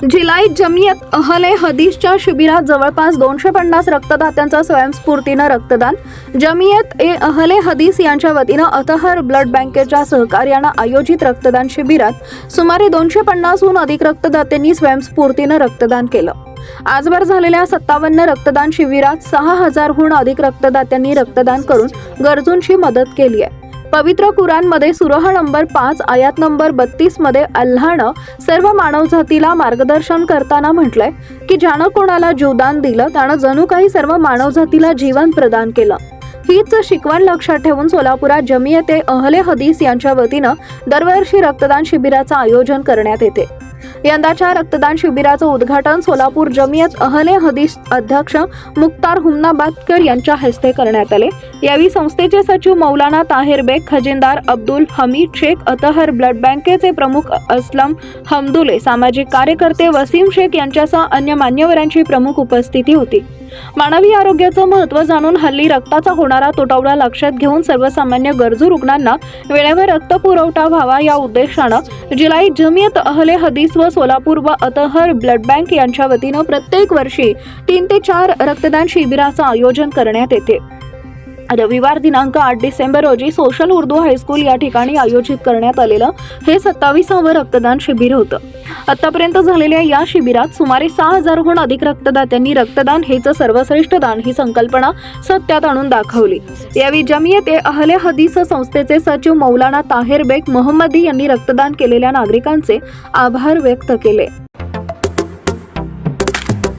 जिलाई जमियत अहले हदीसच्या शिबिरात जवळपास 250 रक्तदात्यांचा स्वयंस्फूर्तीनं रक्तदान. जमियत ए अहले हदीस यांच्या वतीनं अतहर ब्लड बँकेच्या सहकार्यानं आयोजित रक्तदान शिबिरात सुमारे 250हून अधिक रक्तदात्यांनी स्वयंस्फूर्तीनं रक्तदान केलं. आजवर झालेल्या 57 रक्तदान शिबिरात 6000हून अधिक रक्तदात्यांनी रक्तदान करून गरजूंची मदत केली आहे. पवित्र कुराणमध्ये सूरह नंबर 5 आयात नंबर 32 मध्ये अल्लाहनं सर्व मानवजातीला मार्गदर्शन करताना म्हटलंय की ज्यानं कोणाला जीवदान दिलं त्यानं जणू काही सर्व मानवजातीला जीवन प्रदान केलं. हीच शिकवण लक्षात ठेवून सोलापुरात जमियत ए अहले हदीस यांच्या वतीनं दरवर्षी रक्तदान शिबिराचं आयोजन करण्यात येते. यंदाच्या रक्तदान शिबिराचं उद्घाटन सोलापूर जमियत अहले हदीस अध्यक्ष मुख्तार हुमनाबादकर यांच्या हस्ते करण्यात आले. यावेळी संस्थेचे सचिव मौलाना ताहिर बेग, खजिनदार अब्दुल हमीद शेख, अतहर ब्लड बँकेचे प्रमुख असलम हमदुले, सामाजिक कार्यकर्ते वसीम शेख यांच्यासह अन्य मान्यवरांची प्रमुख उपस्थिती होती. मानवी आरोग्याचं महत्त्व जाणून हल्ली रक्ताचा होणारा तुटवडा लक्षात घेऊन सर्वसामान्य गरजू रुग्णांना वेळेवर रक्त पुरवठा व्हावा या उद्देशानं जिलाई जमियत अहले हदीस व सोलापूर व अतहर ब्लड बँक यांच्या वतीनं प्रत्येक वर्षी 3 ते 4 रक्तदान शिबिराचं आयोजन करण्यात येते. रविवार दिनांक 8 डिसेंबर रोजी सोशल उर्दू हायस्कूल या ठिकाणी आयोजित करण्यात आलेलं हे 27वे रक्तदान शिबिर होतं. आतापर्यंत झालेल्या या शिबिरात सुमारे 6000हून अधिक रक्तदात्यांनी रक्तदान हेच सर्वश्रेष्ठ दान ही संकल्पना सत्यात आणून दाखवली. यावेळी जमियत ए अहले हदीस संस्थेचे सचिव मौलाना ताहिर बेग मोहम्मदी यांनी रक्तदान केलेल्या नागरिकांचे आभार व्यक्त केले.